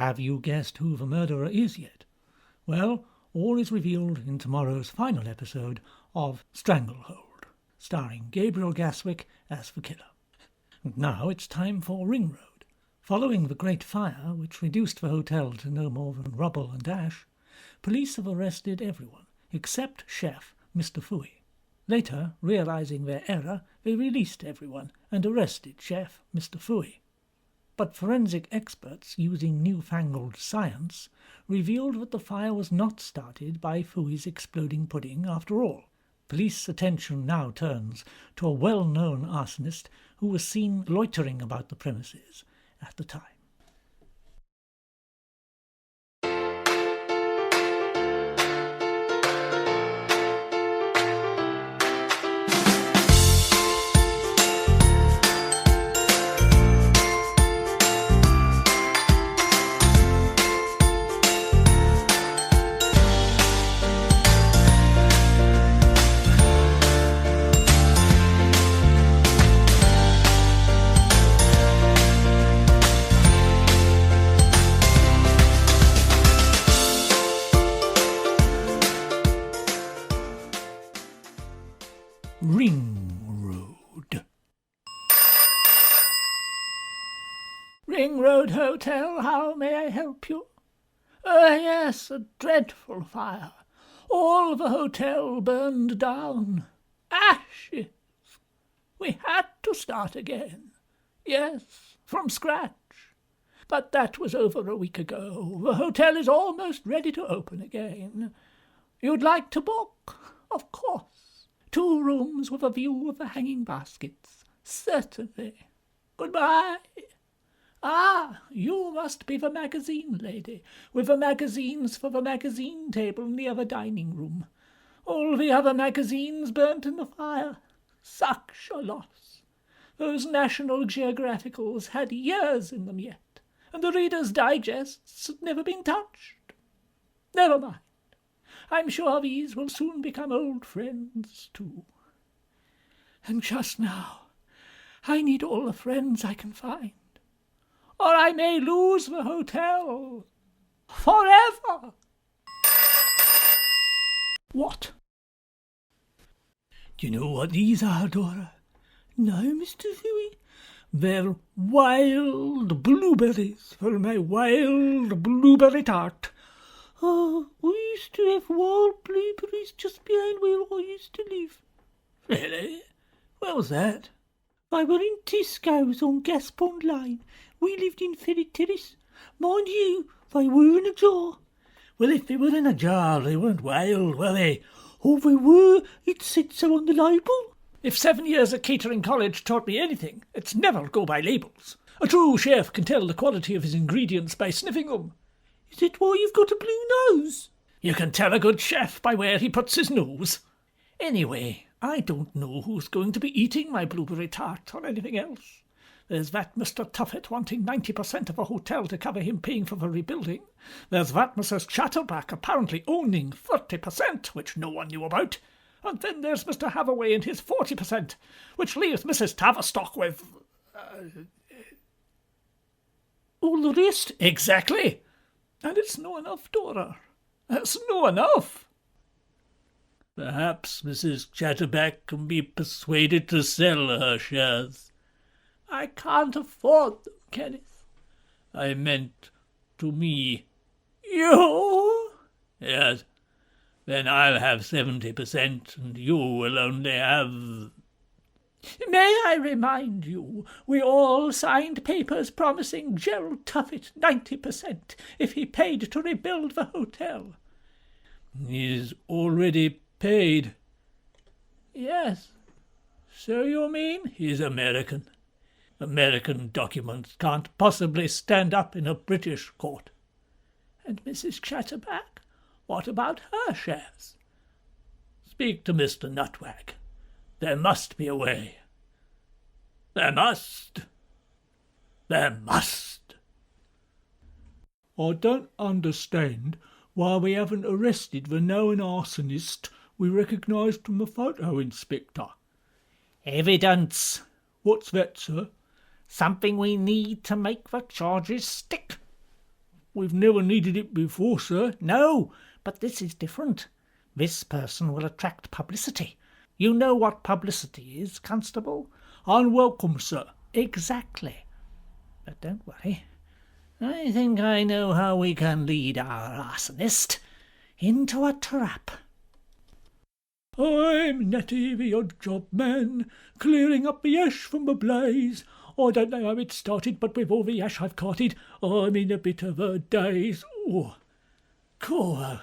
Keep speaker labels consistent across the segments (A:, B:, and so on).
A: Have you guessed who the murderer is yet? Well, all is revealed in tomorrow's final episode of Stranglehold, starring Gabriel Gaswick as the killer. And now it's time for Ring Road. Following the Great Fire, which reduced the hotel to no more than rubble and ash, police have arrested everyone, except Chef Mr. Fooey. Later, realizing their error, they released everyone and arrested Chef Mr. Fooey. But forensic experts, using newfangled science, revealed that the fire was not started by Fooey's exploding pudding after all. Police attention now turns to a well-known arsonist who was seen loitering about the premises at the time. Ring Road. Ring Road Hotel, how may I help you? Yes, a dreadful fire. All the hotel burned down. Ashes. We had to start again. Yes, from scratch. But that was over a week ago. The hotel is almost ready to open again. You'd like to book? Of course. 2 rooms with a view of the hanging baskets. Certainly. Goodbye. Ah, you must be the magazine lady, with the magazines for the magazine table near the dining room. All the other magazines burnt in the fire. Such a loss. Those National Geographicals had years in them yet, and the Reader's Digests had never been touched. Never mind. I'm sure these will soon become old friends, too. And just now, I need all the friends I can find, or I may lose the hotel forever. What? Do you know what these are, Dora? No, Mr. Fooey. They're wild blueberries for my wild blueberry tart. Oh, we used to have wild blueberries just behind where I used to live. Really? Where was that? They were in Tisco's on Gaspond Lane. We lived in Ferret Terrace. Mind you, they were in a jar. Well, if they were in a jar, they weren't wild, were they? Oh, they were. It said so on the label. If 7 years at catering college taught me anything, it's never go by labels. A true chef can tell the quality of his ingredients by sniffing them. Is that why you've got a blue nose? You can tell a good chef by where he puts his nose. Anyway, I don't know who's going to be eating my blueberry tart or anything else. There's that Mr. Tuffet wanting 90% of a hotel to cover him paying for the rebuilding. There's that Mrs. Chatterback apparently owning 30%, which no one knew about. And then there's Mr. Hathaway and his 40%, which leaves Mrs. Tavistock with... all the rest. Exactly. And it's no enough, Dora. It's no enough. Perhaps Mrs. Chatterback can be persuaded to sell her shares. I can't afford them, Kenneth. I meant to me. You? Yes. Then I'll have 70% and you will only have... May I remind you, we all signed papers promising Gerald Tuffet 90% if he paid to rebuild the hotel. He's already paid. Yes. So you mean? He's American. American documents can't possibly stand up in a British court. And Mrs. Chatterback? What about her shares? Speak to Mr. Nutwag. There must be a way. There must. There must. I don't understand why we haven't arrested the known arsonist we recognised from the photo inspector. Evidence. What's that, sir? Something we need to make the charges stick. We've never needed it before, sir.
B: No, but this is different. This person will attract publicity. You know what publicity is, Constable?
A: Unwelcome, sir.
B: Exactly. But don't worry. I think I know how we can lead our arsonist into a trap.
A: I'm Natty, the odd job man, clearing up the ash from the blaze. I don't know how it started, but with all the ash I've carted, I'm in a bit of a daze. Oh, cool.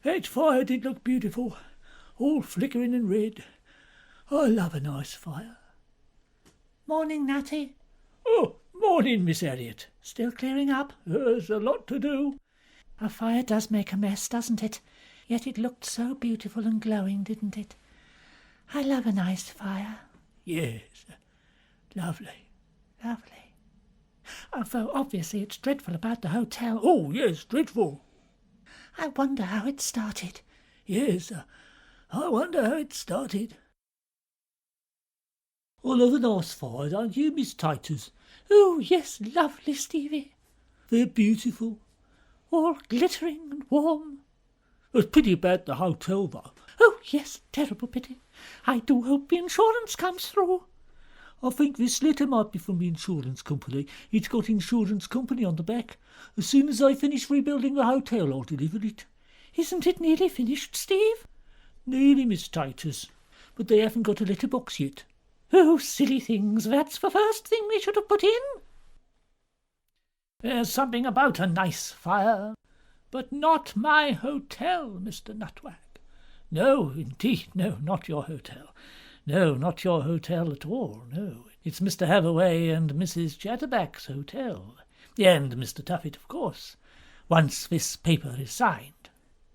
A: That fire did look beautiful, all flickering and red. I love a nice fire.
B: Morning, Natty.
A: Oh, morning, Miss Harriet.
B: Still clearing up?
A: There's a lot to do.
B: A fire does make a mess, doesn't it? Yet it looked so beautiful and glowing, didn't it? I love a nice fire.
A: Yes, lovely.
B: Lovely. Although obviously it's dreadful about the hotel.
A: Oh, yes, dreadful.
B: I wonder how it started.
A: Yes, I wonder how it started. I love a nice fire, don't you, Miss Titus?
B: Oh, yes, lovely, Stevie.
A: They're beautiful.
B: All glittering and warm.
A: It's pity about the hotel, though.
B: Oh, yes, terrible pity. I do hope the insurance comes through.
A: I think this letter might be from the insurance company. It's got insurance company on the back. As soon as I finish rebuilding the hotel, I'll deliver it.
B: Isn't it nearly finished, Steve?
A: Nearly, Miss Titus. But they haven't got a letterbox yet.
B: Oh, silly things. That's the first thing they should have put in.
A: There's something about a nice fire. But not my hotel, Mr. Nutwag. No, indeed, no, not your hotel. No, not your hotel at all, no. It's Mr. Hathaway and Mrs. Chatterback's hotel. And Mr. Tuffet, of course. Once this paper is signed.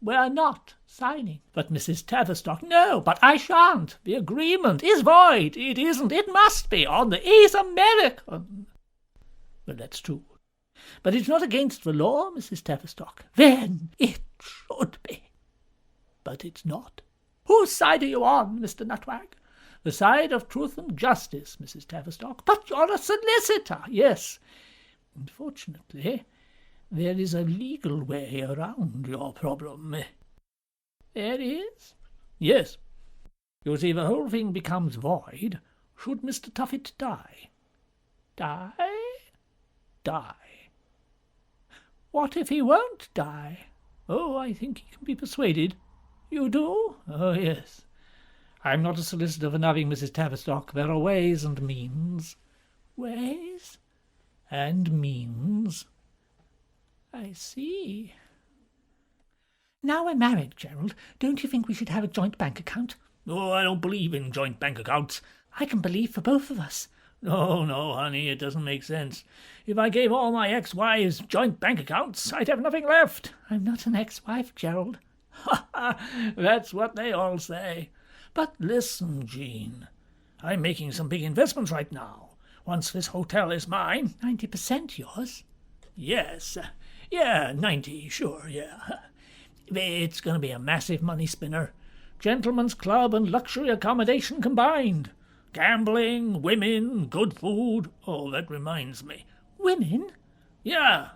A: We're not signing. But Mrs. Tavistock, no, but I shan't. The agreement is void. It isn't. It must be on the He's American. Well, that's true. But it's not against the law, Mrs. Tavistock. Then it should be. But it's not. Whose side are you on, Mr. Nutwag? The side of truth and justice, Mrs. Tavistock. But you're a solicitor, yes. Unfortunately, there is a legal way around your problem. There is? Yes. You see, the whole thing becomes void should Mr. Tuffet die. Die? Die. What if he won't die? Oh, I think he can be persuaded. You do? Oh, yes. I'm not a solicitor for nothing, Mrs. Tavistock. There are ways and means. Ways and means. I see.
B: Now we're married, Gerald, don't you think we should have a joint bank account?
A: Oh, I don't believe in joint bank accounts.
B: I can believe for both of us.
A: No, no, honey, it doesn't make sense. If I gave all my ex-wives joint bank accounts, I'd have nothing left.
B: I'm not an ex-wife, Gerald.
A: Ha ha! That's what they all say. But listen, Jean, I'm making some big investments right now. Once this hotel is mine...
B: 90% yours?
A: Yes. Yeah, 90, sure, yeah. It's going to be a massive money spinner. Gentlemen's club and luxury accommodation combined. Gambling, women, good food. Oh, that reminds me.
B: Women?
A: Yeah,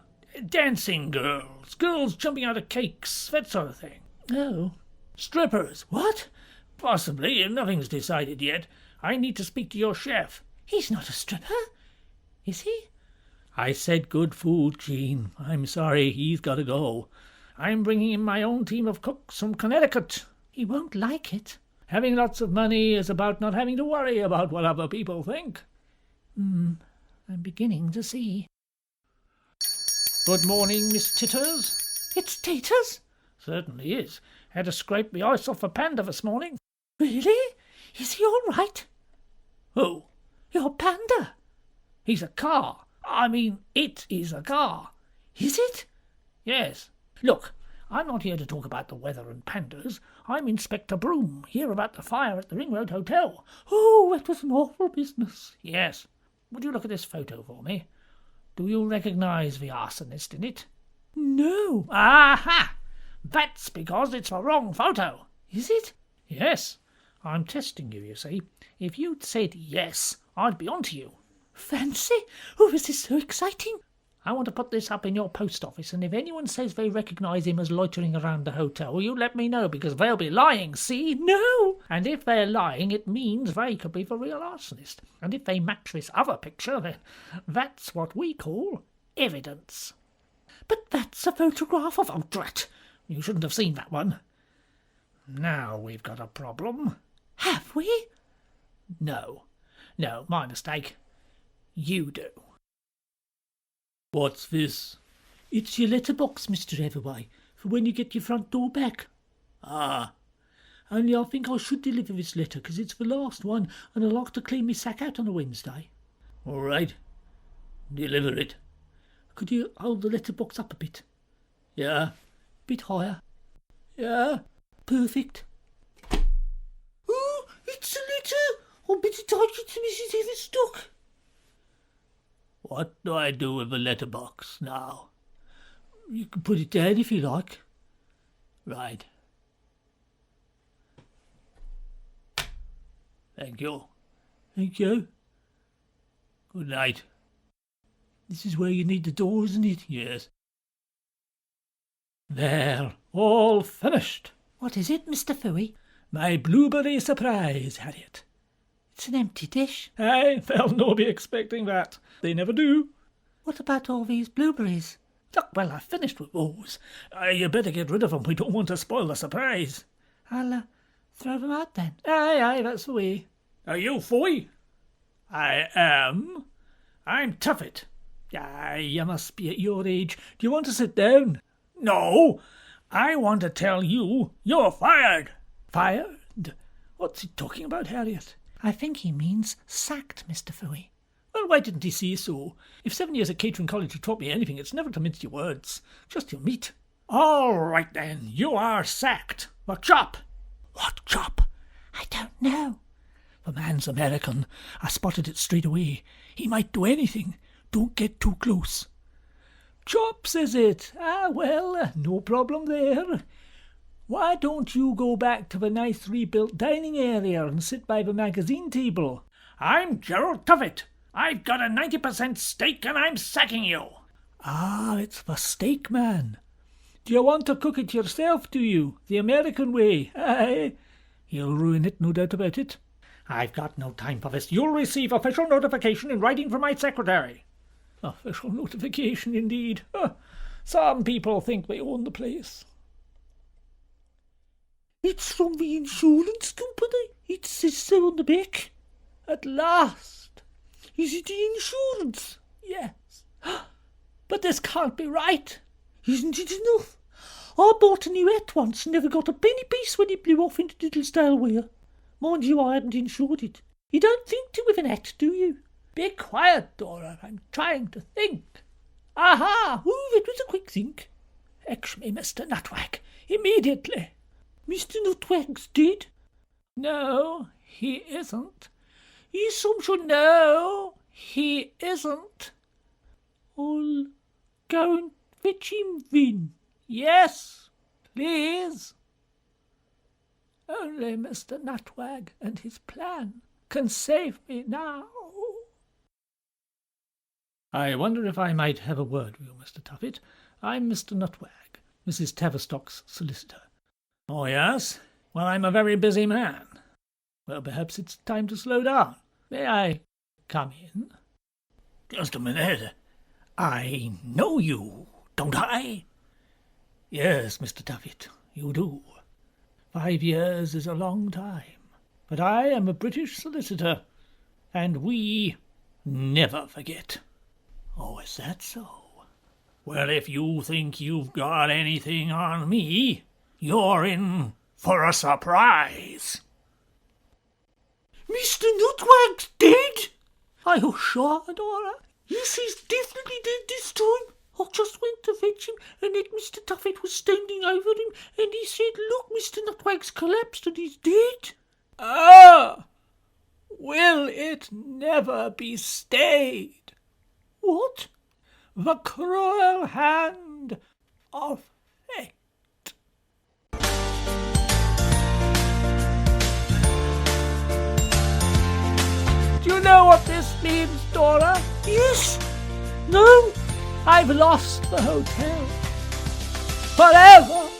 A: dancing girls, girls jumping out of cakes, that sort of thing.
B: Oh.
A: Strippers.
B: What?
A: Possibly. Nothing's decided yet. I need to speak to your chef.
B: He's not a stripper, is he?
A: I said good food, Jean. I'm sorry, he's got to go. I'm bringing in my own team of cooks from Connecticut.
B: He won't like it.
A: Having lots of money is about not having to worry about what other people think.
B: I'm beginning to see.
A: Good morning, Miss Titters.
B: It's Taters?
A: Certainly is. Had to scrape the ice off a panda this morning.
B: Really? Is he all right?
A: Who?
B: Your panda.
A: He's a car. I mean, it is a car.
B: Is it?
A: Yes. Look, I'm not here to talk about the weather and pandas. I'm Inspector Broom, here about the fire at the Ring Road Hotel.
B: Oh, that was an awful business.
A: Yes. Would you look at this photo for me? Do you recognise the arsonist in it?
B: No.
A: Aha! That's because it's the wrong photo.
B: Is it?
A: Yes. I'm testing you, you see. If you'd said yes, I'd be on to you.
B: Fancy! Oh, this is so exciting. I want to put this up in your post office, and if anyone says they recognise him as loitering around the hotel, will you let me know, because they'll be lying, see?
A: No!
B: And if they're lying, it means they could be the real arsonist. And if they match this other picture, then that's what we call evidence.
A: But that's a photograph of...
B: Oh, drat! You shouldn't have seen that one. Now we've got a problem.
A: Have we?
B: No, my mistake. You do.
A: What's this? It's your letterbox, Mr. Everway, for when you get your front door back.
B: Ah.
A: Only I think I should deliver this letter, 'cause it's the last one, and I like to clean my sack out on a Wednesday.
B: All right. Deliver it.
A: Could you hold the letterbox up a bit?
B: Yeah.
A: Bit higher.
B: Yeah.
A: Perfect. Oh, it's a letter! I'll better take it to Mrs. Everstock.
B: What do I do with the letterbox now?
A: You can put it down if you like.
B: Right. Thank you.
A: Thank you.
B: Good night.
A: This is where you need the door, isn't it?
B: Yes. There, all finished.
A: What is it, Mr. Fooey?
B: My blueberry surprise, Harriet.
A: It's an empty dish.
B: Aye, they'll no be expecting that. They never do.
A: What about all these blueberries?
B: Well, I've finished with those. You better get rid of them. We don't want to spoil the surprise.
A: I'll throw them out then.
B: Aye, that's the way. Are you Fooey? I am. I'm Tuffet. Aye, you must be at your age. Do you want to sit down? No, I want to tell you you're fired. Fired? What's he talking about, Harriet?
A: I think he means sacked, Mr. Fooey.
B: Well, why didn't he say so? If 7 years at Catering College have taught me anything, it's never to mince your words. Just your meat. All right, then. You are sacked. What chop?
A: What chop? I don't know.
B: The man's American. I spotted it straight away. He might do anything. Don't get too close. Chops, is it? Ah, well, no problem there. Why don't you go back to the nice rebuilt dining area and sit by the magazine table? I'm Gerald Tuffet. I've got a 90% stake and I'm sacking you. Ah, it's the steak man. Do you want to cook it yourself, do you? The American way? Aye. He'll ruin it, no doubt about it. I've got no time for this. You'll receive official notification in writing from my secretary. Official notification, indeed. Some people think they own the place.
A: It's from the insurance company. It says so on the back.
B: At last.
A: Is it the insurance?
B: Yes. But this can't be right.
A: Isn't it enough? I bought a new hat once and never got a penny piece when it blew off into little stale wear. Mind you, I hadn't insured it. You don't think to with an hat, do you?
B: Be quiet, Dora. I'm trying to think. Aha!
A: Oh, that was a quick think.
B: Fetch me Mr. Nutwag. Immediately.
A: Mr. Nutwag's dead?
B: No, he isn't.
A: He's some should...
B: No, he isn't.
A: I'll go and fetch him then.
B: Yes, please. Only Mr. Nutwag and his plan can save me now. I wonder if I might have a word with you, Mr. Tuffet. I'm Mr. Nutwag, Mrs. Tavistock's solicitor. Oh, yes? Well, I'm a very busy man. Well, perhaps it's time to slow down. May I come in? Just a minute. I know you, don't I? Yes, Mr. Tuffet, you do. 5 years is a long time. But I am a British solicitor, and we never forget. Oh, is that so? Well, if you think you've got anything on me, you're in for a surprise.
A: Mr. Nutwag's dead?
B: Are you sure, Dora?
A: Yes, he's definitely dead this time. I just went to fetch him, and then Mr. Tuffet was standing over him, and he said, "Look, Mr. Nutwag's collapsed and he's dead."
B: Ah! Will it never be stayed?
A: What?
B: The cruel hand of fate. Do you know what this means, Dora?
A: Yes. No. I've lost the hotel forever.